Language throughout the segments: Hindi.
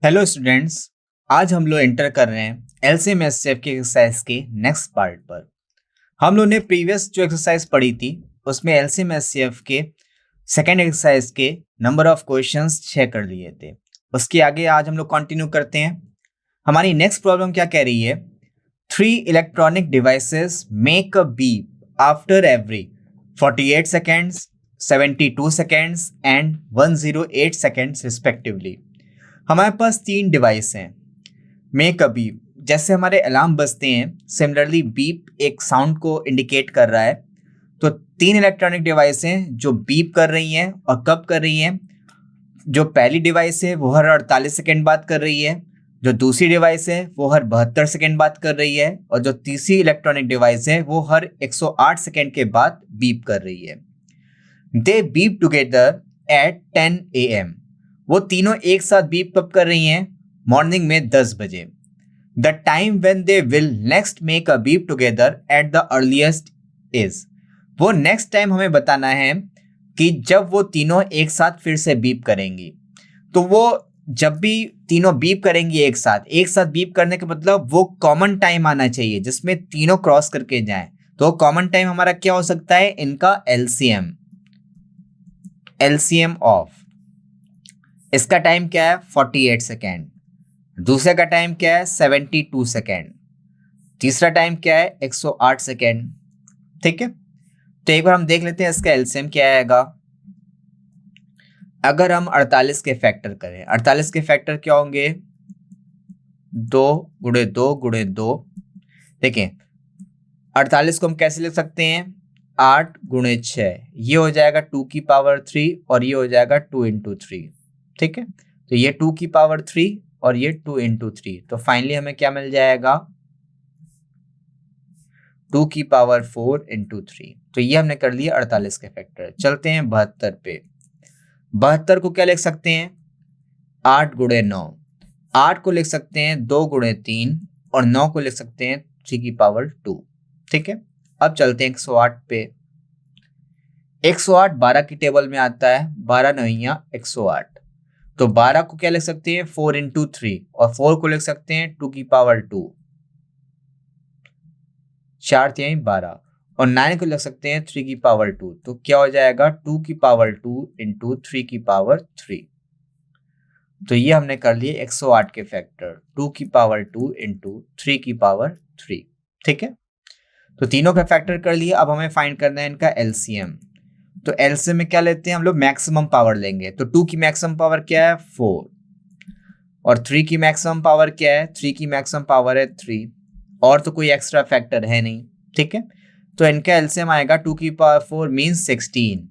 Hello students. आज हम लोग एंटर कर रहे हैं एलसीएम एचसीएफ की एक्सरसाइज के नेक्स्ट पार्ट पर। हम लोग ने प्रीवियस जो एक्सरसाइज पढ़ी थी उसमें एलसीएम एचसीएफ के सेकेंड एक्सरसाइज के नंबर ऑफ क्वेश्चंस 6 कर लिए थे। उसके आगे आज हम लोग कंटिन्यू करते हैं। हमारी नेक्स्ट प्रॉब्लम क्या कह रही है? 3 electronic devices make a beep after every 48 seconds, 72 seconds and 108 seconds respectively. हमारे पास 3 डिवाइस हैं। मेक अ बीप, जैसे हमारे अलार्म बजते हैं, सिमिलरली बीप एक साउंड को इंडिकेट कर रहा है। तो 3 इलेक्ट्रॉनिक डिवाइस हैं जो बीप कर रही हैं। और कब कर रही हैं? जो पहली डिवाइस है वो हर 48 सेकेंड बाद कर रही है, जो दूसरी डिवाइस है वो हर 72 सेकेंड बाद कर रही है, और जो तीसरी इलेक्ट्रॉनिक डिवाइस है वो हर 108 सेकेंड के बाद बीप कर रही है। दे बीप टुगेदर एट 10 AM। वो तीनों एक साथ बीप कब कर रही हैं? मॉर्निंग में 10 बजे। The time when they will next make a beep together at the earliest is. वो नेक्स्ट टाइम हमें बताना है कि जब वो तीनों एक साथ फिर से बीप करेंगी। तो वो जब भी तीनों बीप करेंगी एक साथ बीप करने का मतलब वो कॉमन टाइम आना चाहिए जिसमें तीनों क्रॉस करके जाएं। तो कॉमन टाइम हमारा क्या हो सकता है? इनका एलसीएम ऑफ। इसका टाइम क्या है? 48 सेकेंड। दूसरे का टाइम क्या है? 72 सेकेंड। तीसरा टाइम क्या है? 108 सेकेंड। ठीक है, तो एक बार हम देख लेते हैं इसका एलसीएम क्या आएगा। अगर हम 48 के फैक्टर करें, 48 के फैक्टर क्या होंगे? 2 गुणे 2 गुणे 2। देखिए 48 को हम कैसे लिख सकते हैं? 8 गुणे 6, ये हो जाएगा 2 की पावर 3 और ये हो जाएगा 2 इंटू 3। ठीक है, तो ये 2 की पावर 3 और ये 2 इंटू 3, तो फाइनली हमें क्या मिल जाएगा? 2 की पावर 4 इंटू 3। तो ये हमने कर लिया 48 के फैक्टर। चलते हैं 72 पे। 72 को क्या लिख सकते हैं? 8 गुणे 9। 8 को लिख सकते हैं 2 गुणे 3 और 9 को लिख सकते हैं 3 की पावर 2। ठीक है, अब चलते हैं 108 पे। 108 12 की टेबल में आता है, 12 9 108। तो 12 को क्या लिख सकते हैं? 4 इंटू 3 और 4 को लिख सकते हैं 2 की पावर 2। 4 3 12 और 9 को लिख सकते हैं 3 की पावर 2। तो क्या हो जाएगा? 2 की पावर 2 इंटू 3 की पावर 3। तो ये हमने कर लिए 108 के फैक्टर, 2 की पावर 2 इंटू 3 की पावर 3। ठीक है, तो तीनों का फैक्टर कर लिए। अब हमें फाइंड करना है इनका एलसीएम। तो एलसीएम में क्या लेते हैं हम लोग? मैक्सिमम पावर लेंगे। तो 2 की मैक्सिमम पावर क्या है? 4। और 3 की मैक्सिमम पावर क्या है? 3 की मैक्सिमम पावर है 3। और तो कोई एक्स्ट्रा फैक्टर है नहीं। ठीक है, तो इनका एलसीएम आएगा 2 की पावर 4 मीन्स 16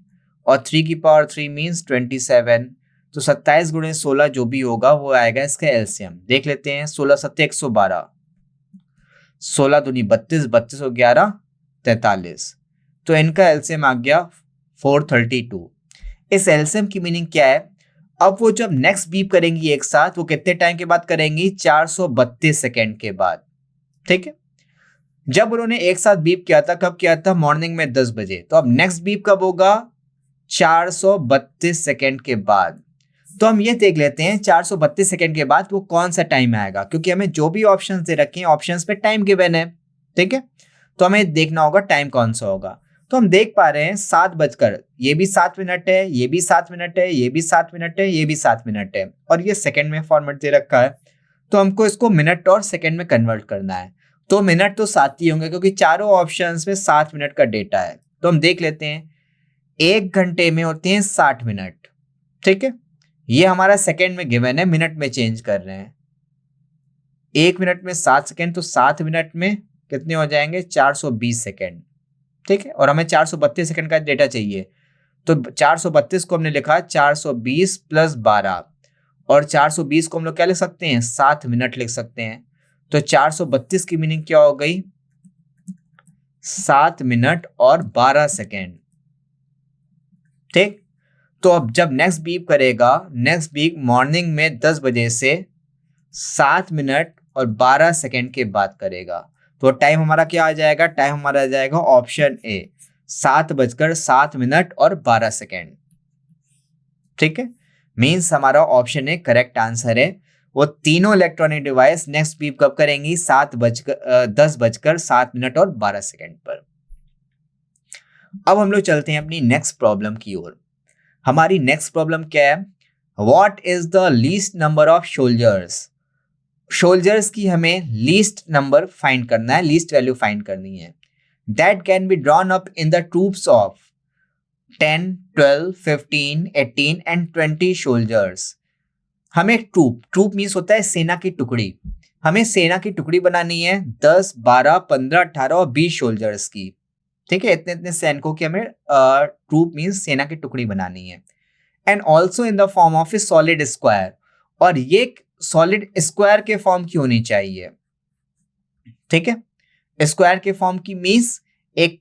और 3 की पावर 3 मीन्स 27। तो 27 गुणे 16 जो भी होगा वो आएगा इसका एलसीएम। देख लेते हैं। 16 सत्ते 112, 16 दूनी 32, 32 और 11 43। तो इनका एलसीएम आ गया 432। इस एलसीएम की मीनिंग क्या है? अब वो जब नेक्स्ट बीप करेंगी एक साथ, वो कितने टाइम के बाद करेंगी? 432 सेकेंड के बाद। ठीक है, जब उन्होंने एक साथ बीप किया था, कब किया था? मॉर्निंग में 10 बजे। तो अब नेक्स्ट बीप कब होगा? 432 सेकेंड के बाद। तो हम ये देख लेते हैं 432 सेकेंड के बाद वो कौन सा टाइम आएगा, क्योंकि हमें जो भी ऑप्शंस दे रखे हैं ऑप्शंस पे टाइम गिवन है। ठीक है, तो हमें देखना होगा टाइम कौन सा होगा। तो हम देख पा रहे हैं 7 बजकर, ये भी 7 मिनट है, ये भी 7 मिनट है, ये भी 7 मिनट है, ये भी 7 मिनट है, और ये सेकंड में फॉर्मेट दे रखा है। तो हमको इसको मिनट और सेकंड में कन्वर्ट करना है। तो मिनट तो 7 ही होंगे क्योंकि चारों ऑप्शंस में 7 मिनट का डेटा है। तो हम देख लेते हैं, 1 घंटे में होते हैं 60 मिनट। ठीक है, ये हमारा सेकंड में गिवन है, मिनट में चेंज कर रहे हैं। 1 मिनट में 7 सेकंड, तो 7 मिनट में कितने हो जाएंगे? 420 सेकंड। ठीक है, और हमें 432 सेकंड का डेटा चाहिए। तो 432 को हमने लिखा 420 प्लस 12, और 420 को हम लोग क्या लिख सकते हैं? 7 मिनट लिख सकते हैं। तो 432 की मीनिंग क्या हो गई? 7 मिनट और 12 सेकेंड। ठीक, तो अब जब नेक्स्ट बीप करेगा, नेक्स्ट बीप मॉर्निंग में 10 बजे से 7 मिनट और 12 सेकेंड के बाद करेगा। तो टाइम हमारा क्या आ जाएगा? टाइम हमारा आ जाएगा ऑप्शन ए, 7:07 और 12 सेकेंड। ठीक है, मीन्स हमारा ऑप्शन ए करेक्ट आंसर है। वो तीनों इलेक्ट्रॉनिक डिवाइस नेक्स्ट बीप कब करेंगी? 10:07 और 12 सेकेंड पर। अब हम लोग चलते हैं अपनी नेक्स्ट प्रॉब्लम की ओर। हमारी नेक्स्ट प्रॉब्लम क्या है? What is the least number of soldiers? Soldiers की हमें लीस्ट नंबर फाइंड करना है, लीस्ट वैल्यू फाइंड करनी है। That can be drawn up in the troops of 10, 12, 15, 18 and 20 soldiers. हमें ट्रूप मीन्स होता है सेना की टुकड़ी। हमें सेना की टुकड़ी बनानी है 10, 12, 15, 18 और 20 सोल्जर्स की। ठीक है, इतने इतने सैनिकों की हमें ट्रूप मीन्स सेना की टुकड़ी बनानी है। And also in the form of A solid square, और ये सॉलिड स्क्वायर के फॉर्म की होनी चाहिए। ठीक है, स्क्वायर के फॉर्म की मीन्स एक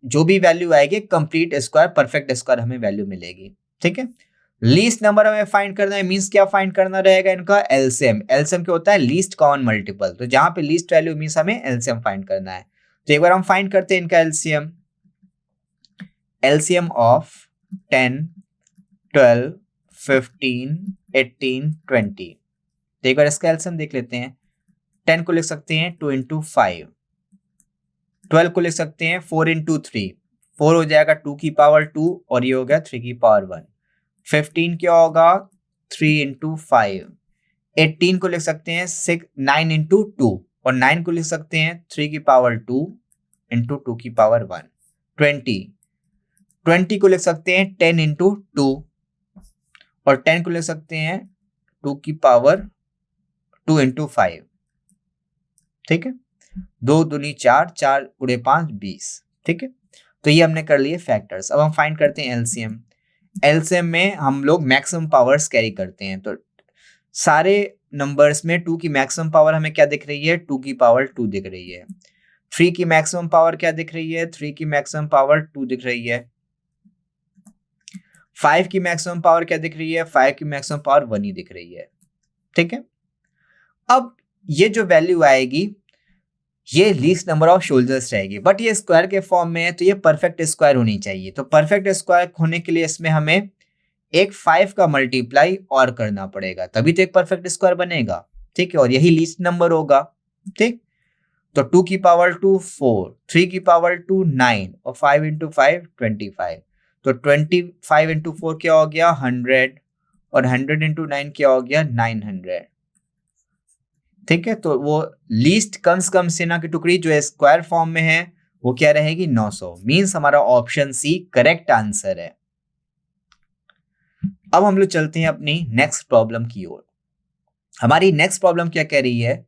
जो भी वैल्यू आएगी कंप्लीट स्क्वायर, परफेक्ट स्क्वायर हमें वैल्यू मिलेगी। ठीक है, लीस्ट नंबर हमें फाइंड करना है, मीन्स क्या फाइंड करना रहेगा इनका? एलसीएम। एलसीएम क्या होता है? Least common multiple. तो जहां पे लीस्ट वैल्यू मीन्स हमें एलसीएम फाइंड करना है। तो एक बार हम फाइंड करते हैं इनका एलसीएम। LCM of 10, 12, 15, 18, 20। तो एक बार इसका एलसीएम देख लेते हैं। 10 को लिख सकते हैं 2 into 5, 12 को लिख सकते हैं 4 into 3, 4 हो जाएगा 2 की पावर 2 और ये हो गया 3 की पावर 1। 15 क्या होगा? 3 into 5। 18 को लिख सकते हैं 9 into 2 और 9 को लिख सकते हैं 3 की पावर 2 into 2 की पावर 1। 20 को लिख सकते हैं 10 into 2 और 10 को लिख सकते हैं 2 की पावर 2 into 5। ठीक है, 2 दूनी 4, 4 गुणे 5 20। ठीक है, तो ये हमने कर लिए फैक्टर्स। अब हम फाइंड करते हैं एलसीएम। एलसीएम में हम लोग मैक्सिमम पावर्स कैरी करते हैं। तो सारे नंबर्स में 2 की मैक्सिमम पावर हमें क्या दिख रही है? 2 की पावर 2 दिख रही है। 3 की मैक्सिमम पावर क्या दिख रही है? 3 की मैक्सिमम पावर 2 दिख रही है। 5 की मैक्सिमम पावर क्या दिख रही है? 5 की मैक्सिमम पावर 1 ही दिख रही है। ठीक है, अब ये जो वैल्यू आएगी ये लीस्ट नंबर ऑफ सोल्जर्स रहेगी, बट ये स्क्वायर के फॉर्म में है तो ये परफेक्ट स्क्वायर होनी चाहिए। तो परफेक्ट स्क्वायर होने के लिए इसमें हमें एक 5 का मल्टीप्लाई और करना पड़ेगा, तभी तो एक परफेक्ट स्क्वायर बनेगा। ठीक है, और यही लीस्ट नंबर होगा। ठीक, तो 2 की पावर 2 4, 3 की पावर 2 9 और 5 into 5 25। तो 25 into 4 क्या हो गया? 100 और 100 into 9 क्या हो गया? 900। ठीक है, तो वो लीस्ट कम से कम सेना की टुकड़ी जो स्क्वायर फॉर्म में है वो क्या रहेगी? 900। मींस हमारा ऑप्शन सी करेक्ट आंसर है। अब हम लोग चलते हैं अपनी नेक्स्ट प्रॉब्लम की ओर। हमारी नेक्स्ट प्रॉब्लम क्या कह रही है?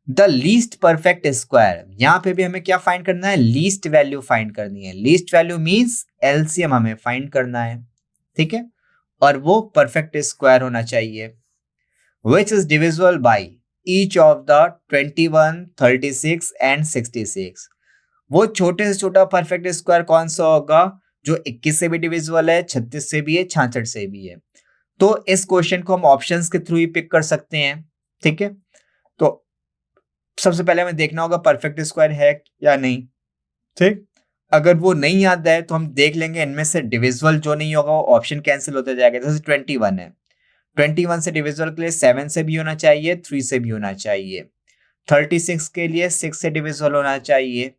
The least perfect square. यहां पे भी हमें क्या फाइंड करना है? लीस्ट वैल्यू फाइंड करनी है। लीस्ट वैल्यू मींस एलसीएम हमें फाइंड करना है। ठीक है, और वो परफेक्ट स्क्वायर होना चाहिए। Which is divisible by each of the 21, 36 and 66। वो छोटे से छोटा परफेक्ट स्क्वायर कौन सा होगा? जो 21 से भी डिविजिबल है, 36 से भी है, 66 से भी है। तो इस क्वेश्चन को हम ऑप्शंस के थ्रू ही पिक कर सकते हैं। ठीक है, तो सबसे पहले हमें देखना होगा परफेक्ट स्क्वायर है या नहीं। ठीक, अगर वो नहीं याद है तो हम देख लेंगे इनमें से डिविजिबल जो नहीं होगा वो ऑप्शन कैंसिल होता जाएगा। जैसे 21 है, 21 से डिविजिबल के लिए 7 से भी होना चाहिए, 3 से भी होना चाहिए। 36 के लिए 6 से डिविजिबल होना चाहिए।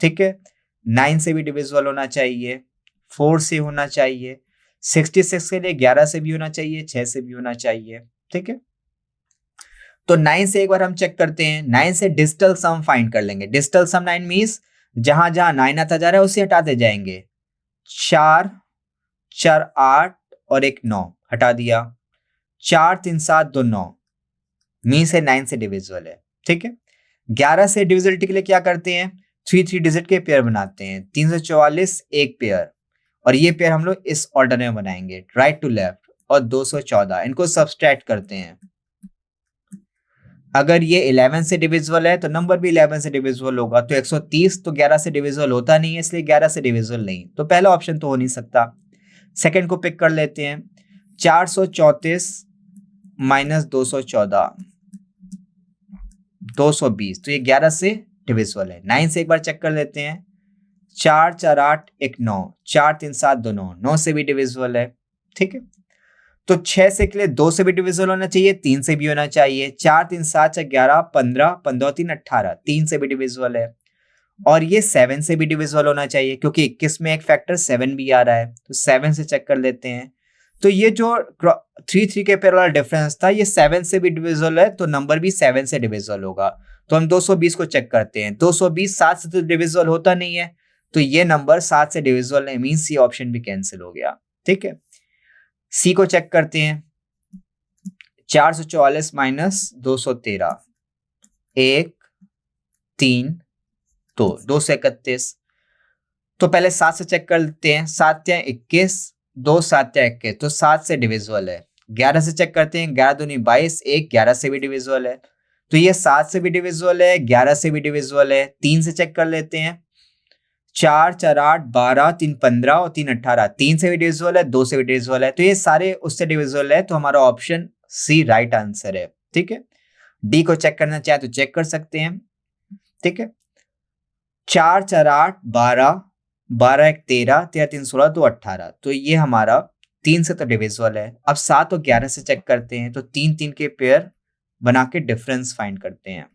ठीक है, 9 से भी डिविजिबल होना चाहिए, 4 से होना चाहिए। 66 के लिए 11 से भी होना चाहिए, 6 से भी होना चाहिए। ठीक है, तो 9 से एक बार हम चेक करते हैं। 9 से डिजिटल सम फाइंड कर लेंगे। डिजिटल सम 9 मीन्स जहां जहां 9 आता जा रहा है उसे हटाते जाएंगे। 4 4 8 और एक 9 हटा दिया। 4 3 7 2 9 मी से 9 से डिविजिबल है। ठीक है, 11 से डिविजिबिलिटी के लिए क्या करते हैं? 3 डिजिट के पेयर बनाते हैं। 344 एक पेयर, और ये पेयर हम लोग इस ऑर्डर में बनाएंगे राइट टू लेफ्ट, और 214 इनको सब्सट्रैक्ट करते हैं। अगर ये 11 से डिविजिबल है तो नंबर भी 11 से डिविजिबल होगा। तो 130 तो 11 से डिविजिबल होता नहीं है, इसलिए 11 से डिविजिबल नहीं। तो पहला ऑप्शन तो हो नहीं सकता। सेकंड को पिक कर लेते हैं। 434 माइनस 214 220, तो ये 11 से डिविजिबल है। 9 से एक बार चेक कर लेते हैं। 4 4 8 1 9, 4 3 7 2 9, 9 से भी डिविजिबल है। ठीक है, तो 6 से के लिए 2 से भी डिविजिबल होना चाहिए, 3 से भी होना चाहिए। 4 3 7 6 11 15 15 3 18, 3 से भी डिविजिबल है। और ये 7 से भी डिविजिबल होना चाहिए क्योंकि 21 में एक फैक्टर 7 भी आ रहा है, तो 7 से चेक कर लेते हैं। तो ये जो 3 के पेयर वाला डिफरेंस था, ये 7 से भी डिविजिबल है, तो नंबर भी 7 से डिविजिबल होगा। तो हम 220 को चेक करते हैं। 220 7 से तो डिविजिबल होता नहीं है, तो ये नंबर 7 से डिविजिबल है, मींस ये ऑप्शन भी कैंसिल हो गया। ठीक है, सी को चेक करते हैं। 444 माइनस 213, 1 3 2, 231। तो पहले 7 से चेक कर लेते हैं। 7 या 21, 2 7 या 21, तो 7 से डिविजिबल है। 11 से चेक करते हैं। 11 दूनी 22, 1 11 से भी डिविजिबल है, तो ये 7 से भी डिविजिबल है, 11 से भी डिविजिबल है। 3 से चेक कर लेते हैं। 4 4 8 12 3 15 और 3 18, 3 से भी डिविजिबल है, 2 से भी डिविजिबल है, तो ये सारे उससे डिविजिबल है, तो हमारा ऑप्शन सी राइट आंसर है। ठीक है, डी को चेक करना चाहे तो चेक कर सकते हैं। ठीक है, 4 4 8 12 12 1 13 13 3 16 2 18, तो ये हमारा 3 से तो डिविजिबल है। अब 7 और 11 से चेक करते हैं, तो 3 3 के पेयर बना के डिफरेंस फाइंड करते हैं।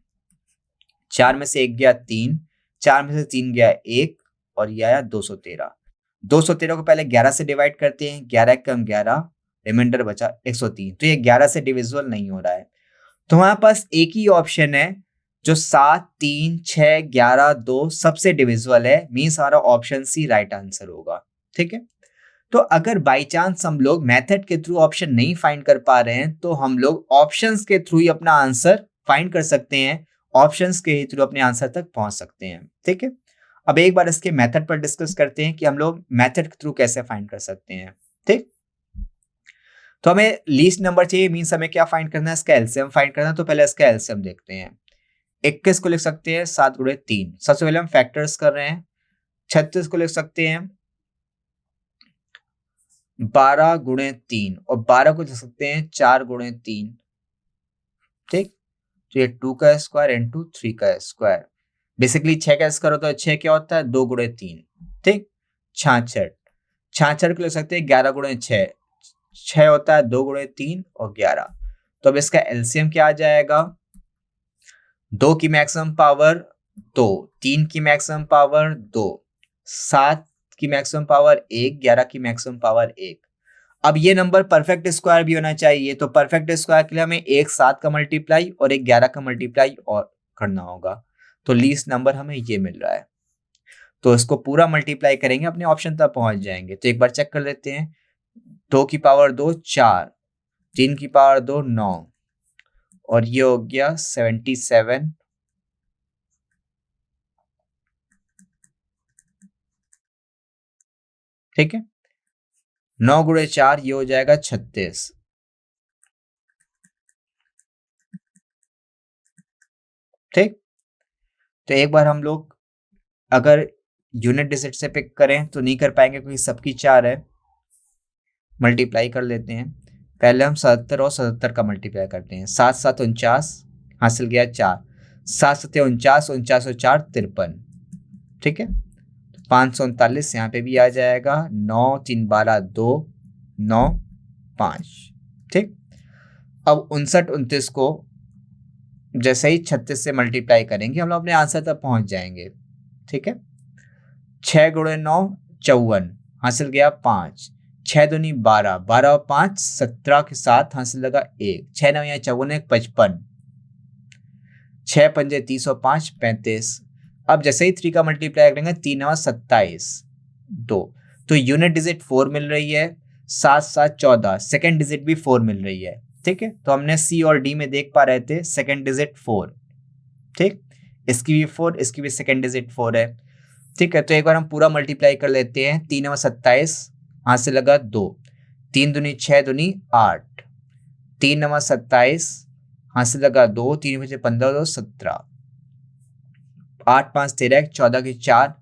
4 में से 1 गया 3, 4 में से 3 गया 1, और ये आया 213। 213 को पहले 11 से डिवाइड करते हैं। 11 कम 11, रिमाइंडर बचा 103, तो ये 11 से डिविजिबल नहीं हो रहा है। तो हमारे पास एक ही ऑप्शन है जो 7 3 6 11 2 सबसे डिविजिबल है, मींस हमारा ऑप्शन सी राइट आंसर होगा। ठीक है, तो अगर बाई चांस हम लोग मेथड के थ्रू ऑप्शन नहीं फाइंड कर पा रहे हैं, तो हम लोग ऑप्शंस के थ्रू ही अपना आंसर फाइंड कर सकते हैं, ऑप्शंस के ही थ्रू अपने आंसर तक पहुंच सकते हैं। ठीक है, अब एक बार इसके मेथड पर डिस्कस करते हैं कि हम लोग मेथड के थ्रू कैसे फाइंड कर सकते हैं। ठीक, तो हमें लीस्ट नंबर चाहिए, मींस हमें क्या फाइंड करना है, इसका एलसीएम फाइंड करना है। तो पहले इसका एलसीएम देखते हैं। 21 को लिख सकते हैं 7 गुणे 3, सबसे पहले हम फैक्टर्स कर रहे हैं। 36 को लिख सकते हैं 12 गुणे 3, और 12 को लिख सकते हैं 4 गुणे 3। ठीक, तो ये 2 का स्क्वायर इंटू 3 का स्क्वायर, बेसिकली 6 का स्क्वायर होता है, 6 क्या होता है 2 गुणे 3। ठीक, 66। 66 को लिख सकते हैं 11 गुणे 6, 6 होता है 2 गुणे 3 और 11। तो अब इसका एलसीएम क्या आ जाएगा, 2 की मैक्सिमम पावर 2, 3 की मैक्सिमम पावर 2, 7 की मैक्सिमम पावर 1, 11 की मैक्सिमम पावर 1। अब ये नंबर परफेक्ट स्क्वायर भी होना चाहिए, तो परफेक्ट स्क्वायर के लिए हमें एक 7 का मल्टीप्लाई और एक 11 का मल्टीप्लाई और करना होगा। तो लीस्ट नंबर हमें ये मिल रहा है, तो इसको पूरा मल्टीप्लाई करेंगे, अपने ऑप्शन तक पहुंच जाएंगे। तो एक बार चेक कर लेते हैं। 2 की पावर 2 4, 3 की पावर 2 9, और ये हो गया 77। ठीक है, 9 गुणे 4 ये हो जाएगा 36। ठीक, तो एक बार हम लोग अगर यूनिट डिजिट से पिक करें तो नहीं कर पाएंगे क्योंकि सबकी 4 है। मल्टीप्लाई कर लेते हैं। पहले हम 77 और 77 का मल्टीप्लाई करते हैं। 7 7 49, हासिल गया 4, 7 7 49, 49 और 4 53। ठीक है, 539 यहाँ पे भी आ जाएगा। 9 3 12 2 9 5। ठीक, अब 59 29 को जैसे ही 36 से मल्टीप्लाई करेंगे हम लोग अपने आंसर तक पहुंच जाएंगे। ठीक है, 6 गुणे 9 54, हासिल गया 5, 6 दूनी 12, 12 और 5 17 के साथ हासिल लगा 1, 6 9 या 54 55, 6 पंजे 30 और 5 35। अब जैसे ही 3 का मल्टीप्लाई करेंगे 3 9 27 2, तो यूनिट डिजिट 4 मिल रही है। 7 7 14, सेकेंड डिजिट भी 4 मिल रही है। ठीक है, तो हमने सी और डी में देख पा रहे थे सेकेंड डिजिट 4। ठीक, इसकी भी 4, इसकी भी सेकेंड डिजिट 4 है। ठीक है, तो एक बार हम पूरा मल्टीप्लाई कर लेते हैं। 3 9 27, हाथ से लगा 2, 3 दूनी 6 दूनी 8, 3 9 27, हाथ से लगा 2, 3 बजे 15 2 17, 8 5 13, 14 की 4,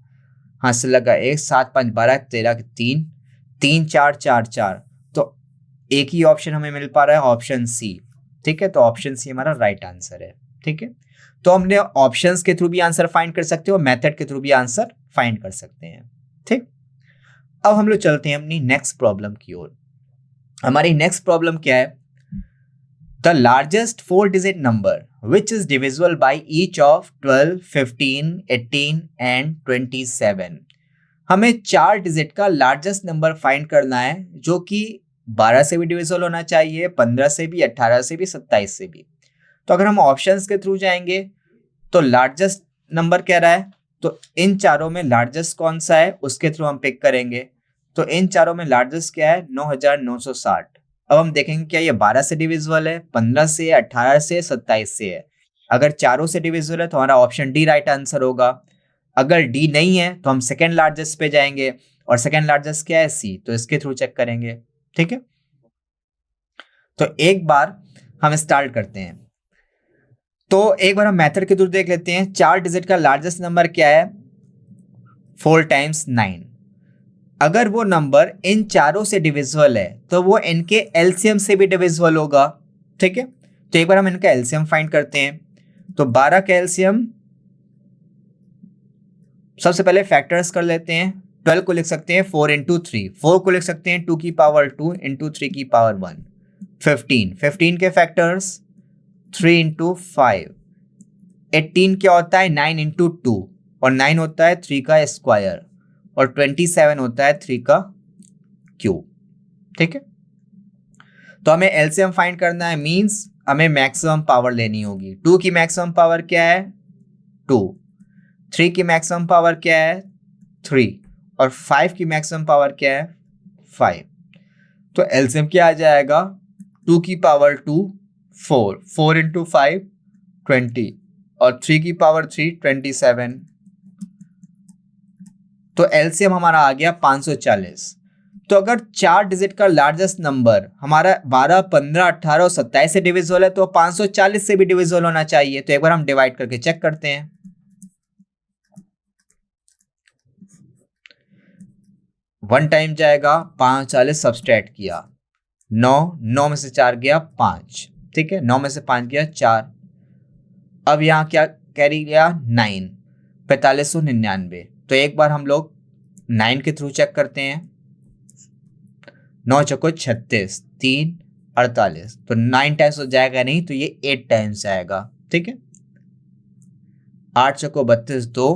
हाथ से लगा 1, 7 5 12, 13 की 3, 3 4 4 4। तो एक ही ऑप्शन हमें मिल पा रहा है, ऑप्शन सी। ठीक है, तो ऑप्शन सी हमारा राइट आंसर है। ठीक है, तो हमने ऑप्शंस के थ्रू भी आंसर फाइंड कर सकते हो, मेथड के थ्रू भी आंसर फाइंड कर सकते हैं। ठीक, अब हम लोग चलते हैं अपनी नेक्स्ट प्रॉब्लम की ओर। हमारी नेक्स्ट प्रॉब्लम क्या है, the largest 4 digit number which is divisible by each of 12, 15, 18 and 27। हमें 4 डिजिट का लार्जेस्ट नंबर फाइंड करना है जो कि 12 से भी डिविजिबल होना चाहिए, 15 से भी, 18 से भी, 27 से भी। तो अगर हम ऑप्शंस के थ्रू जाएंगे तो लार्जेस्ट नंबर कह रहा है, तो इन चारों में लार्जेस्ट कौन सा है उसके थ्रू हम पिक करेंगे। तो इन चारों में लार्जेस्ट क्या है, 9960। अब हम देखेंगे क्या ये 12 से डिविजिबल है, 15 से, 18 से, 27 से है। अगर चारों से डिविजिबल है तो हमारा ऑप्शन डी राइट आंसर होगा। अगर डी नहीं है तो हम सेकेंड लार्जेस्ट पे जाएंगे, और सेकेंड लार्जेस्ट क्या है, सी, तो इसके थ्रू चेक करेंगे। ठीक है, तो एक बार हम स्टार्ट करते हैं। तो एक बार हम मेथड के थ्रू देख लेते हैं। 4 डिजिट का लार्जेस्ट नंबर क्या है, 4 टाइम्स 9। अगर वो नंबर इन चारों से डिविजिबल है तो वो इनके एलसीएम से भी डिविजिबल होगा। ठीक है, तो एक बार हम इनका एलसीएम फाइंड करते हैं। तो 12 का एलसीएम, सबसे पहले फैक्टर्स कर लेते हैं। 12 को लिख सकते हैं 4 इंटू 3, 4 को लिख सकते हैं 2 की पावर 2 इंटू 3 की पावर 1। 15 के फैक्टर्स 3 इंटू 5। 18 क्या होता है, 9 इंटू 2, और 9 होता है 3 का स्क्वायर, और 27 होता है 3 का क्यूब। ठीक है, तो हमें एलसीएम फाइंड करना है, मींस हमें मैक्सिमम पावर लेनी होगी। 2 की मैक्सिमम पावर क्या है, 2। 3 की मैक्सिमम पावर क्या है, 3। और 5 की मैक्सिमम पावर क्या है, 5। तो एलसीएम क्या आ जाएगा, 2 की पावर 2 4, 4 इंटू 5 20, और 3 की पावर 3 27। तो एलसीएम हमारा आ गया 540। तो अगर 4 डिजिट का लार्जेस्ट नंबर हमारा 12, 15, 18 और 27 से डिविजिबल है तो 540 से भी डिविजिबल होना चाहिए। तो एक बार हम डिवाइड करके चेक करते हैं। 1 टाइम जाएगा, 540 सब्सट्रैक्ट किया, 9, 9 में से 4 गया 5। ठीक है, 9 में से 5 गया 4। अब यहाँ क्या कैरी गया, 9, 4599। तो एक बार हम लोग 9 के थ्रू चेक करते हैं। 9 चौको 36, 3 48। तो 9 टाइम्स हो जाएगा नहीं, तो ये 8 टाइम्स आएगा। ठीक है, 8 चौको 32, 2,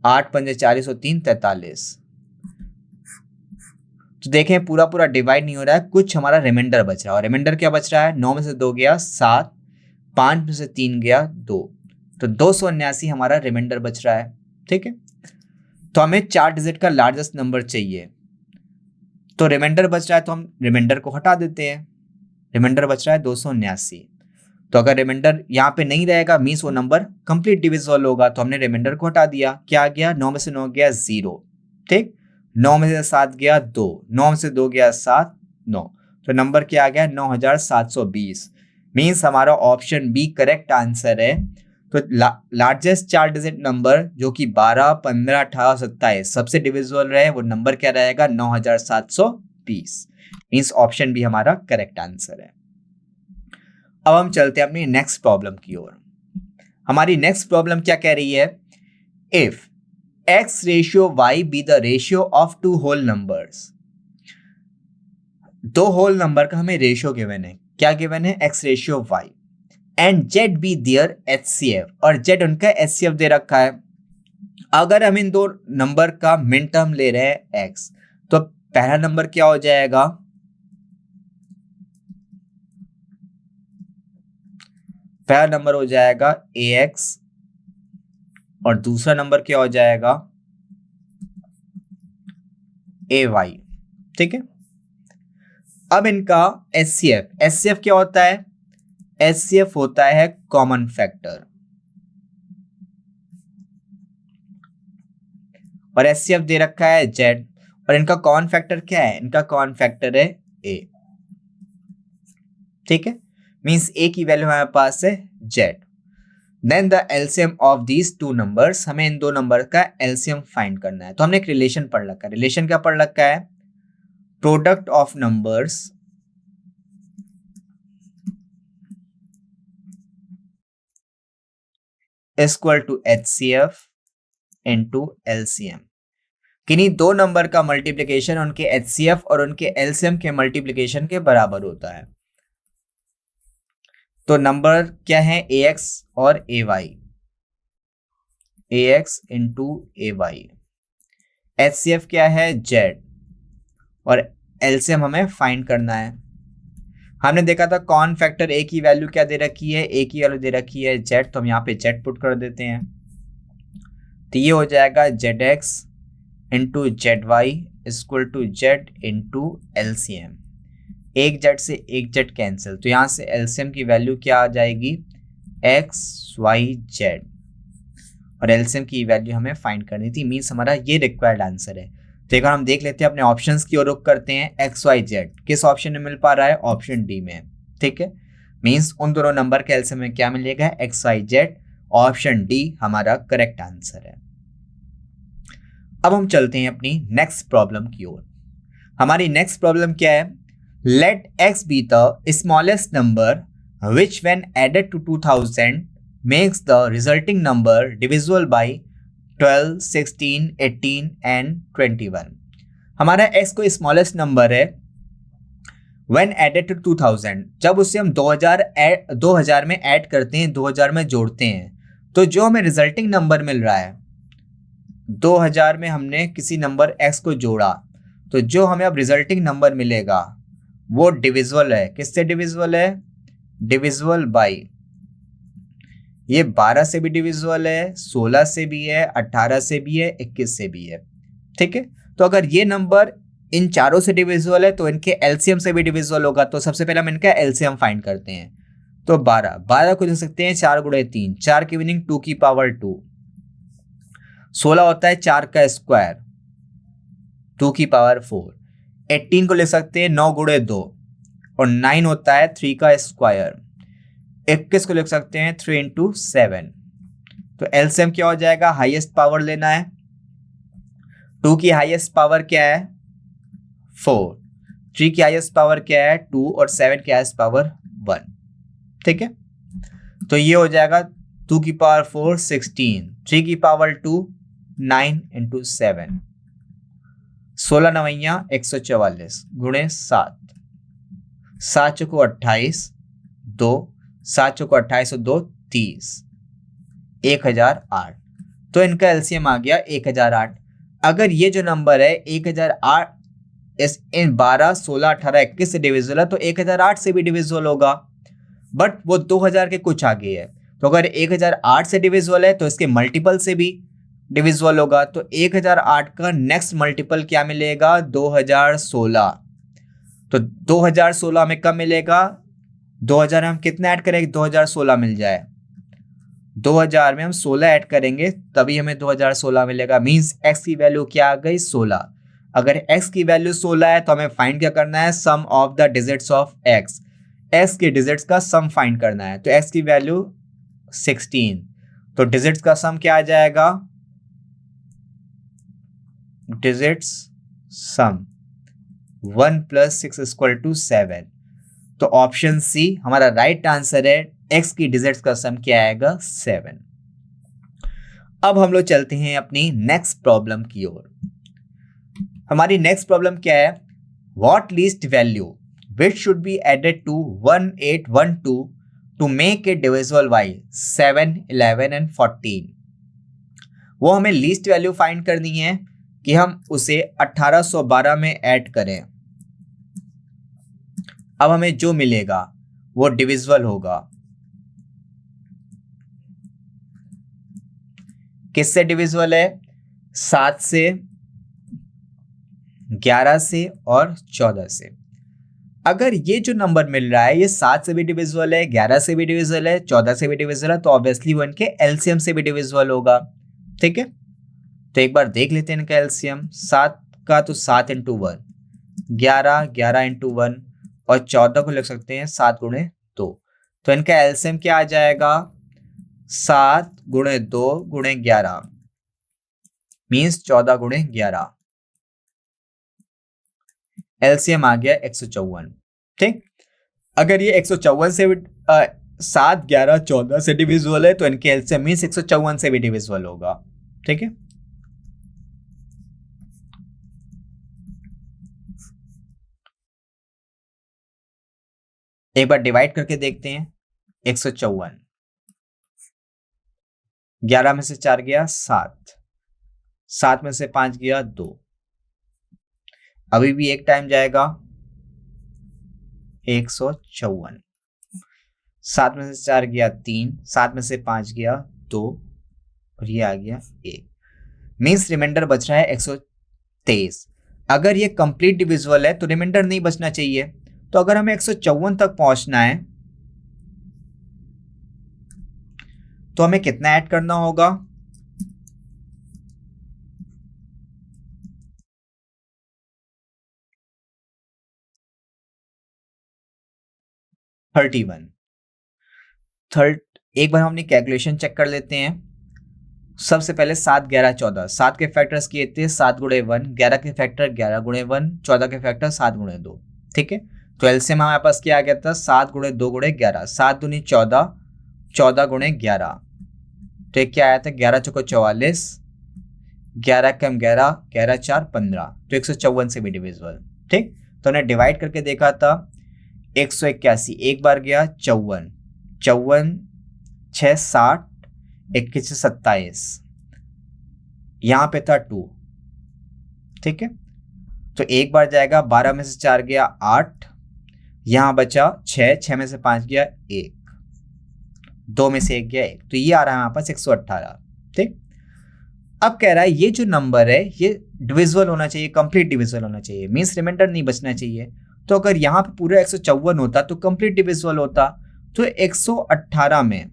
8 पंजे 40 और 3 43। तो देखें पूरा पूरा डिवाइड नहीं हो रहा है, कुछ हमारा रिमाइंडर बच रहा है। और रिमाइंडर क्या बच रहा है, 9 में से 2 गया 7, 5 में से 3 गया 2। तो 279 हमारा रिमाइंडर बच रहा है। ठीक है, तो हमें 4 डिजिट का लार्जेस्ट नंबर चाहिए। तो रिमाइंडर बच रहा है तो हम रिमाइंडर को हटा देते हैं। रिमाइंडर बच रहा है 279। तो अगर रिमाइंडर यहाँ पे नहीं रहेगा मीन्स वो नंबर कंप्लीट डिविजिबल होगा। तो हमने रिमाइंडर को हटा दिया, क्या गया, 9 में से 9 गया 0। ठीक, 9 में से 7 गया 2, 9 में से 2 गया 7, 9। तो नंबर क्या आ गया, 9720। मीन्स हमारा ऑप्शन बी करेक्ट आंसर है। तो लार्जेस्ट 4 डिजिट नंबर जो कि 12, 15, 18, 27 सबसे डिविजिबल रहे, वो नंबर क्या रहेगा, 9720। मीन्स ऑप्शन बी हमारा करेक्ट आंसर है। अब हम चलते हैं अपनी नेक्स्ट प्रॉब्लम की ओर। हमारी नेक्स्ट प्रॉब्लम क्या कह रही है, if x ratio y be the ratio of 2 whole numbers. 2 whole number का हमें रेशियो गिवन है। क्या गिवन है, x ratio y, and z be their HCF, और z उनका HCF दे रखा है। अगर हम इन दो नंबर का मिन टर्म ले रहे हैं x, तो पहला नंबर क्या हो जाएगा, पहला नंबर हो जाएगा ax, और दूसरा नंबर क्या हो जाएगा, ay। ठीक है, अब इनका HCF क्या होता है, HCF होता है कॉमन फैक्टर, और HCF दे रखा है Z, और इनका कॉमन फैक्टर क्या है, इनका कॉमन फैक्टर है A। ठीक है, मींस A की वैल्यू हमारे पास है Z। Then the LCM of these two numbers, हमें इन दो नंबर का एलसीएम फाइंड करना है। तो हमने एक रिलेशन पढ़ रखा है। रिलेशन क्या पढ़ रखा है, product of numbers equal to HCF into LCM। किन्हीं दो नंबर का मल्टीप्लिकेशन उनके एचसीएफ और उनके एलसीएम के मल्टीप्लिकेशन के बराबर होता है। तो नंबर क्या है, ax और ay, ax into ay। HCF क्या है, z, और एलसीएम हमें फाइंड करना है। हमने देखा था कॉमन फैक्टर a की वैल्यू क्या दे रखी है, a की वैल्यू दे रखी है z, तो हम यहाँ पे z पुट कर देते हैं। तो ये हो जाएगा zx into Z Y equal to Z into LCM. एक जेड से एक जेड कैंसिल, तो यहाँ से एलसीएम की वैल्यू क्या आ जाएगी, एक्स वाई जेड, और एलसीएम की वैल्यू हमें फाइंड करनी थी, मीन्स हमारा ये रिक्वायर्ड आंसर है। तो एक बार हम देख लेते हैं अपने ऑप्शंस की ओर रुख करते हैं। एक्स वाई जेड किस ऑप्शन में मिल पा रहा है, ऑप्शन डी में, ठीक है। मीन्स उन दोनों नंबर के एलसीएम में क्या मिलेगा, X Y Z, option D हमारा करेक्ट आंसर है। अब हम चलते हैं अपनी नेक्स्ट प्रॉब्लम की ओर। हमारी नेक्स्ट प्रॉब्लम क्या है, let x be the smallest number which when added to 2000 makes the resulting number divisible by 12, 16, 18 and 21। हमारा x को स्मॉलेस्ट नंबर है, व्हेन एडेड टू 2000, जब उसे हम 2000 में ऐड करते हैं, 2000 में जोड़ते हैं, तो जो हमें रिजल्टिंग नंबर मिल रहा है, 2000 में हमने किसी नंबर x को जोड़ा, तो जो हमें अब रिजल्टिंग नंबर मिलेगा वो डिविजिबल है। किससे डिविजिबल है, डिविजिबल बाय, ये 12 से भी डिविजिबल है, 16 से भी है, 18 से भी है, 21 से भी है, ठीक है। तो अगर ये नंबर इन चारों से डिविजिबल है तो इनके एलसीएम से भी डिविजिबल होगा। तो सबसे पहले हम इनका एलसीएम फाइंड करते हैं। तो 12 को लिख सकते हैं 4 गुणे 3, 4 की मीनिंग 2 की पावर 2, 16 होता है 4 का स्क्वायर, 2 की पावर 4, 18 को लिख सकते हैं 9 गुणे 2, और 9 होता है 3 का स्क्वायर, 21 को लिख सकते हैं 3 इंटू 7। तो एलसीएम क्या हो जाएगा, हाईएस्ट पावर लेना है। 2 की हाईएस्ट पावर क्या है, 4, 3 की हाईएस्ट पावर क्या है, 2, और 7 की हाईएस्ट पावर 1, ठीक है। तो ये हो जाएगा 2 की पावर 4 16, 3 की पावर 2 9 इंटू 7, 16 नवैया 144 गुणे 7, 7 चौको 28, 2, 7 चौको 28 और 2 30, 1008। तो इनका एलसीएम आ गया 1008। अगर ये जो नंबर है 1008 इन 12, 16, 18, 21 से डिविजिबल है, तो 1008 से भी डिविजिबल होगा, बट वो 2000 के कुछ आगे है। तो अगर 1008 से डिविजिबल है तो इसके मल्टीपल से भी डिविजिबल होगा। तो 1008 का नेक्स्ट मल्टीपल क्या मिलेगा, 2016। तो 2016 में कब मिलेगा, 2000 में हम कितना ऐड करेंगे, 2016 मिल जाए, 2000 में हम 16 ऐड करेंगे तभी हमें 2016 मिलेगा। मींस x की वैल्यू क्या आ गई, 16। अगर x की वैल्यू 16 है तो हमें फाइंड क्या करना है, sum of the digits of x, x के डिजिट्स का सम फाइंड करना है। तो x की वैल्यू 16, तो डिजिट्स का सम क्या आ जाएगा, डिजिट्स सम 1 + 6 = 7। तो ऑप्शन सी हमारा राइट आंसर है, x की डिजिट्स का सम क्या आएगा, 7। अब हम लोग चलते हैं अपनी नेक्स्ट प्रॉब्लम की ओर। हमारी नेक्स्ट प्रॉब्लम क्या है, what least value which should be added to 1812 to make it divisible by 7, 11 and 14। वो हमें लीस्ट वैल्यू फाइंड करनी है कि हम उसे 1812 में ऐड करें। अब हमें जो मिलेगा वो डिविजिबल होगा, किससे डिविजिबल है, 7 से, 11 से और 14 से। अगर ये जो नंबर मिल रहा है ये 7 से भी डिविजिबल है, 11 से भी डिविजिबल है, 14 से भी डिविजिबल है, तो ऑब्वियसली वो इनके एलसीएम से भी डिविजिबल होगा, ठीक है। तो एक बार देख लेते हैं इनका एलसीएम। 7 का तो 7 इंटू 1, 11, 11 इंटू 1, और 14 को लिख सकते हैं 7 गुणे 2। तो इनका एलसीएम क्या आ जाएगा, 7 गुणे 2 गुणे 11, मीन्स 14 गुणे 11। एलसीएम आ गया 154, ठीक। अगर ये 154 से 7, 11, 14 से डिविजिबल है तो इनके एलसीएम मीन्स 154 से भी डिविजिबल होगा, ठीक है। एक बार डिवाइड करके देखते हैं। 154, 11 में से 4 गया 7, 7 में से 5 गया 2, अभी भी एक टाइम जाएगा 154, 7 में से 4 गया 3, 7 में से 5 गया 2 और ये आ गया 1। मीन्स रिमाइंडर बच रहा है 123। अगर ये कंप्लीट डिविजिबल है तो रिमाइंडर नहीं बचना चाहिए। तो अगर हमें 154 तक पहुंचना है तो हमें कितना ऐड करना होगा? 31। एक बार हमने कैलकुलेशन चेक कर लेते हैं। सबसे पहले 7, 11, 14, 7 के फैक्टर्स किए थे 7 गुणे 1, 11 के फैक्टर 11 गुणे 1, 14 के फैक्टर 7 गुणे 2। ठीक है, तो एलसीएम हमारे पास क्या आ गया था? 7 गुणे 2 गुणे 11, 7 दूनी 14, 14 गुणे 11, तो क्या आया था? 11 चौको 44, 11 कम 11, 11 4 15, तो 154 से भी डिविजिबल। ठीक, तो हमने डिवाइड करके देखा था 181, एक बार गया 54, 54 6 60, 21 से 27, यहां पे था 2। ठीक है, तो एक बार जाएगा, 12 में से 4 गया 8, यहां बचा 6, 6 में से 5 गया 1, 2 में से 1 गया 1, तो ये आ रहा है हमारे पास 118। ठीक, अब कह रहा है ये जो नंबर है ये डिविजिबल होना चाहिए, कंप्लीट डिविजिबल होना चाहिए, मींस रिमाइंडर नहीं बचना चाहिए। तो अगर यहाँ पे पूरा 154 होता तो कंप्लीट डिविजिबल होता। तो 118 में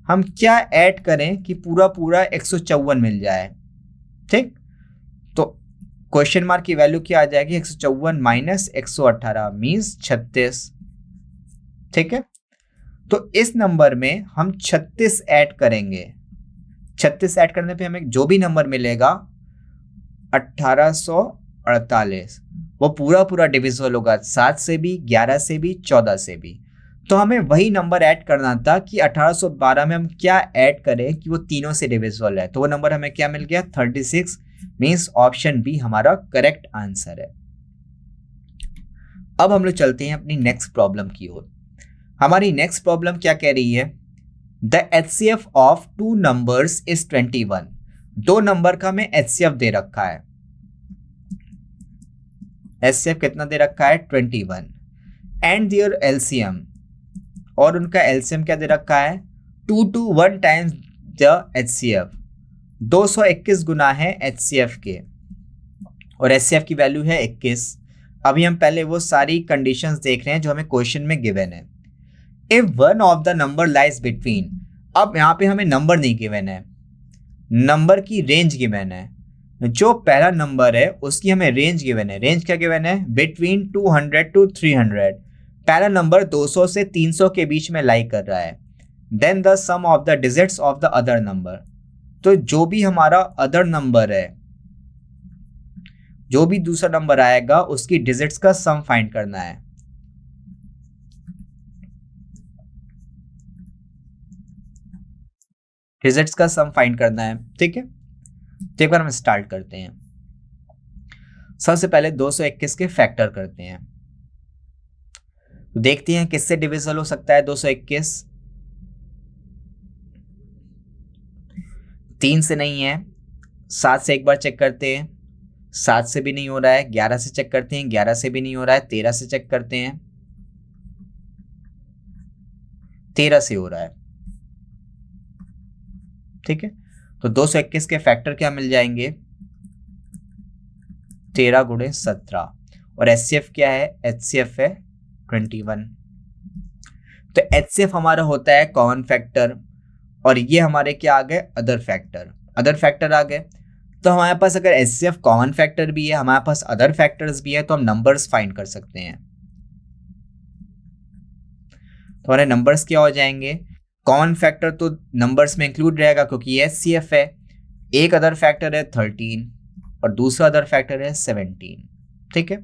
हम क्या ऐड करें कि पूरा पूरा 154 मिल जाए? ठीक, तो क्वेश्चन मार्क की वैल्यू क्या आ जाएगी? 154 माइनस 118 मीन्स 36। ठीक है, तो इस नंबर में हम 36 ऐड करेंगे। 36 ऐड करने पे हमें जो भी नंबर मिलेगा 1848, वो पूरा पूरा डिविजिबल होगा 7 से भी, 11 से भी, 14 से भी। तो हमें वही नंबर ऐड करना था कि 1812 में हम क्या ऐड करें कि वो तीनों से डिविजिबल है। तो वो नंबर हमें क्या मिल गया? 36, मीन्स ऑप्शन बी हमारा करेक्ट आंसर है। अब हम लोग चलते हैं अपनी नेक्स्ट प्रॉब्लम की ओर। हमारी नेक्स्ट प्रॉब्लम क्या कह रही है? The HCF of 2 numbers is 21। 2 number का हमें HCF दे रखा है। HCF कितना दे रखा है? 21। एंड देयर LCM, और उनका LCM क्या दे रखा है? 2 to 1 टाइम्स द HCF। 221 गुना है HCF के, और HCF की वैल्यू है 21। अभी हम पहले वो सारी कंडीशंस देख रहे हैं जो हमें क्वेश्चन में गिवन है। If one of the number lies between, अब यहाँ पे हमें नंबर नहीं गिवन है, नंबर की रेंज गिवन है। जो पहला नंबर है उसकी हमें रेंज गिवन है। रेंज क्या गिवन है? Between 200 to 300। पहला नंबर 200 से 300 के बीच में लाई कर रहा है। Then the sum of the digits of the other number, तो जो भी हमारा अदर नंबर है, जो भी दूसरा नंबर आएगा उसकी डिजिट्स का सम फाइंड करना है। डिजिट्स का सम फाइंड करना है। ठीक है, तो एक बार हम स्टार्ट करते हैं। सबसे पहले 221 के फैक्टर करते हैं। देखते हैं किससे डिविजिबल हो सकता है 221। 3 से नहीं है, 7 से एक बार चेक करते हैं, 7 से भी नहीं हो रहा है। 11 से चेक करते हैं, 11 से भी नहीं हो रहा है। 13 से चेक करते हैं, 13 से हो रहा है। ठीक है, तो 221 के फैक्टर क्या मिल जाएंगे? 13 गुणे 17, और HCF क्या है? HCF है 21। तो HCF हमारा होता है कॉमन फैक्टर, और ये हमारे क्या आ गए? Other factor. अदर फैक्टर आ गए, तो हमारे पास अगर HCF कॉमन फैक्टर भी है, हमारे पास अदर फैक्टर्स भी है, तो हम नंबर्स फाइंड कर सकते हैं। तो हमारे नंबर्स क्या हो जाएंगे? कॉमन फैक्टर तो नंबर्स में इंक्लूड रहेगा क्योंकि ये HCF है। एक अदर फैक्टर है 13 और दूसरा अदर फैक्टर है 17। ठीक है,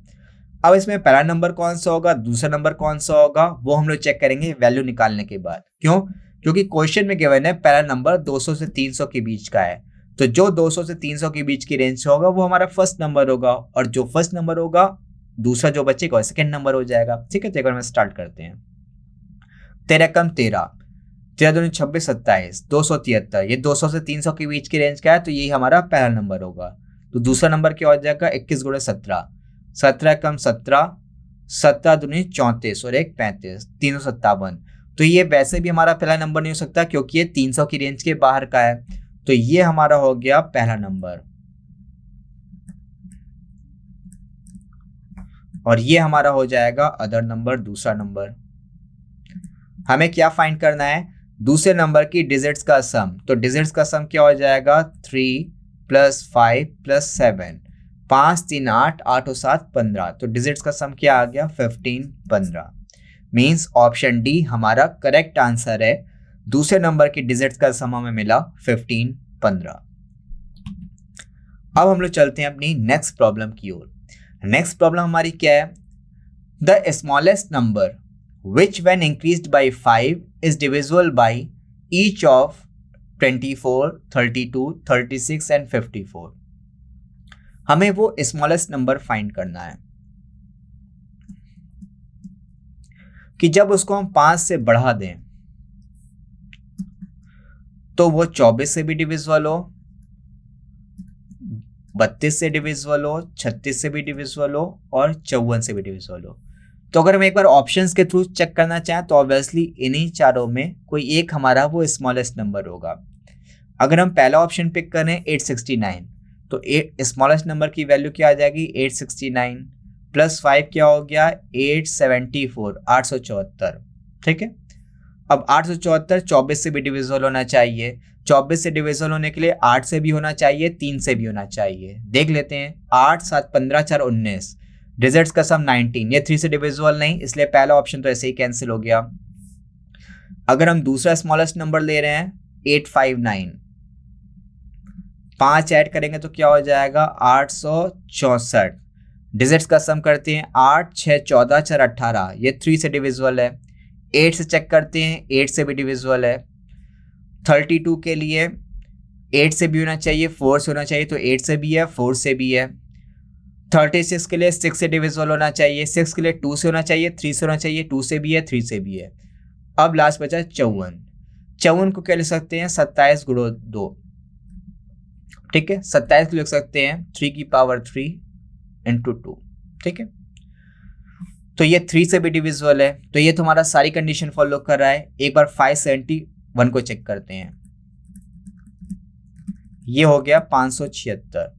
अब इसमें पहला नंबर कौन सा होगा, दूसरा नंबर कौन सा होगा, वो हम लोग चेक करेंगे वैल्यू निकालने के बाद। क्यों? क्योंकि क्वेश्चन में गिवन है पहला नंबर 200 से 300 के बीच का है, तो जो 200 से 300 के बीच की रेंज होगा वो हमारा फर्स्ट नंबर होगा, और जो फर्स्ट नंबर होगा दूसरा जो बचेगा सेकंड नंबर हो जाएगा। ठीक है, तो एक बार में स्टार्ट करते हैं। 13 कम 13, 13 दूनी 26, 27, 273। ये 200 से 300 के बीच की रेंज का है, तो यही हमारा पहला नंबर होगा। तो दूसरा नंबर क्या हो जाएगा, 21 गुणे 17, 17 कम 17, 17 दूनी 34 और 1 35, 357। तो ये वैसे भी हमारा पहला नंबर नहीं हो सकता क्योंकि ये 300 की रेंज के बाहर का है। तो ये हमारा हो गया पहला नंबर, और ये हमारा हो जाएगा अदर नंबर, दूसरा नंबर। हमें क्या फाइंड करना है, दूसरे नंबर की डिजिट्स का सम। तो डिजिट्स का सम क्या हो जाएगा, 3 + 5 + 7, 5 3 8, 8 और 7 15। तो डिजिट्स का सम क्या आ गया, 15 15। मीन्स ऑप्शन डी हमारा करेक्ट आंसर है। दूसरे नंबर की डिजिट्स का सम हमें मिला 15 15। अब हम लोग चलते हैं अपनी नेक्स्ट प्रॉब्लम की ओर। नेक्स्ट प्रॉब्लम हमारी क्या है, the smallest number which when increased by 5 is divisible by each of 24, 32, 36 and 54। हमें वो स्मॉलेस्ट नंबर फाइंड करना है कि जब उसको हम 5 से बढ़ा दें तो वो 24 से भी डिविजिबल हो, 32 से डिविजिबल हो, 36 से भी डिविजिबल हो और 54 से भी डिविजिबल हो। तो अगर हम एक बार ऑप्शंस के थ्रू चेक करना चाहें तो ऑब्वियसली इन्हीं चारों में कोई एक हमारा वो स्मॉलेस्ट नंबर होगा। अगर हम पहला ऑप्शन पिक करें 869, तो स्मॉलेस्ट नंबर की वैल्यू क्या आ जाएगी, 869 + 5 क्या हो गया, 874, 874। ठीक है, अब 874 24 से भी डिविजिबल होना चाहिए। 24 से डिविजिबल होने के लिए 8 से भी होना चाहिए, 3 से भी होना चाहिए। देख लेते हैं, 8 7 15 4 19, डिजिट्स का सम 19। ये 3 से डिविजिबल नहीं, इसलिए पहला ऑप्शन तो ऐसे ही कैंसिल हो गया। अगर हम दूसरा स्मॉलेस्ट नंबर ले रहे हैं 859, 5 ऐड करेंगे तो क्या हो जाएगा, 864। डिजिट्स का सम करते हैं, 8 6 14 4 18, ये 3 से डिविजिबल है। 8 से चेक करते हैं, 8 से भी डिविजिबल है। 32 के लिए 8 से भी होना चाहिए, 4 से होना चाहिए, तो 8 से भी है, 4 से भी है। 36 के लिए 6 से डिविजिबल होना चाहिए, 6 के लिए 2 से होना चाहिए, 3 से होना चाहिए, 2 से भी है, 3 से भी है। अब लास्ट बचा 54। 54 को क्या लिख सकते हैं, 27 गुणो 2। ठीक है, 27 को लिख सकते हैं 3 की पावर 3 × 2। ठीक है, तो ये 3 से भी डिविजिबल है। तो ये तुम्हारा सारी कंडीशन फॉलो कर रहा है। एक बार 571 को चेक करते हैं, ये हो गया 576।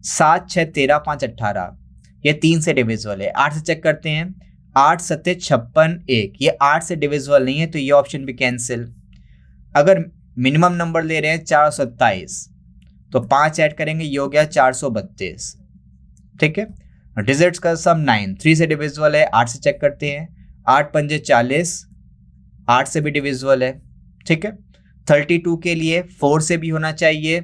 7 6 13 5 18, ये 3 से डिविजिबल है। 8 से चेक करते हैं, 8 7 56 1, ये 8 से डिविजिबल नहीं है, तो ये ऑप्शन भी कैंसिल। अगर मिनिमम नंबर ले रहे हैं 427, तो 5 ऐड करेंगे, ये हो गया 432। ठीक है, डिजिट्स का सम 9, 3 से डिविजिबल है। 8 से चेक करते हैं, 8 पंजे 40, 8 से भी डिविजिबल है। ठीक है, 32 के लिए 4 से भी होना चाहिए,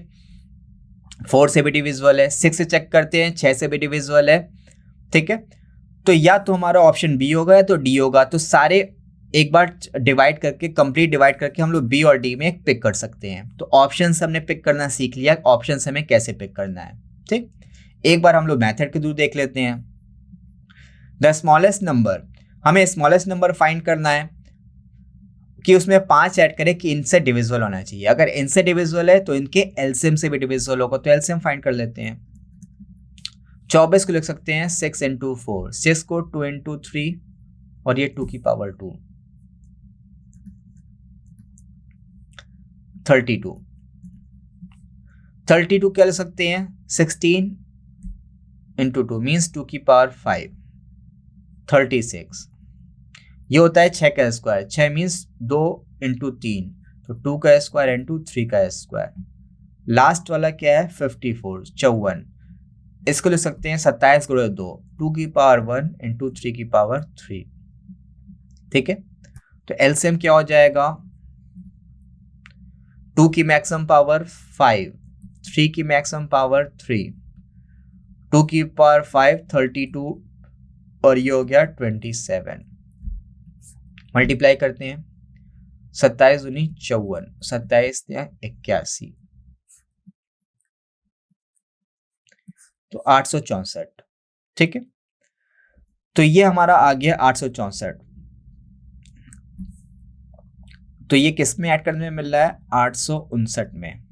4 से भी डिविजिबल है। 6 से चेक करते हैं, 6 से भी डिविजिबल है। ठीक है, तो या तो हमारा ऑप्शन बी होगा या तो डी होगा। तो सारे एक बार डिवाइड करके, कंप्लीट डिवाइड करके हम लोग बी और डी में पिक कर सकते हैं। तो ऑप्शन हमने पिक करना सीख लिया, ऑप्शन हमें कैसे पिक करना है। ठीक, एक बार हम लोग मेथड के थ्रू देख लेते हैं। द स्मॉलेस्ट नंबर, हमें स्मॉलेस्ट नंबर फाइंड करना है कि उसमें 5 ऐड करें कि इनसे डिविजिबल होना चाहिए। अगर इनसे डिविजिबल है तो इनके एलसीएम से भी डिविजिबल होगा। तो एलसीएम फाइंड कर लेते हैं। 24 को लिख सकते हैं 6 × 4, 6 को 2 × 3 और ये 2 की पावर 2, 32। 32 क्या लिख सकते हैं, 16 × 2 मीन्स 2 की पावर 5, 36। ये होता है 6 का स्क्वायर, 6 मीन्स 2 × 3, तो 2 का स्क्वायर × 3 का स्क्वायर। लास्ट वाला क्या है, 54, 54। इसको लिख सकते हैं 27 × 2, 2 की पावर 1 × 3 की पावर 3। ठीक है, तो एलसीएम क्या हो जाएगा, 2 की मैक्सिमम पावर 5, 3 की मैक्सिमम पावर 3, 2 की पावर 5 32 और ये हो गया 27। मल्टीप्लाई करते हैं, 27 दूनी 54, 27 या 81, तो 864। ठीक है, तो ये हमारा आ गया 864। तो ये किस में ऐड करने में मिल रहा है? 859 में।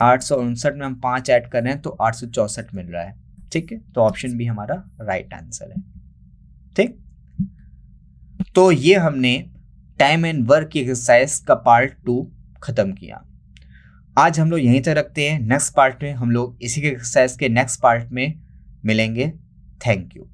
859 में हम 5 ऐड कर रहे हैं तो 864 मिल रहा है। ठीक है, तो ऑप्शन बी हमारा राइट आंसर है। ठीक, तो ये हमने टाइम एंड वर्क की एक्सरसाइज का पार्ट 2 खत्म किया। आज हम लोग यहीं तक रखते हैं। नेक्स्ट पार्ट में हम लोग इसी के एक्सरसाइज के नेक्स्ट पार्ट में मिलेंगे। Thank you.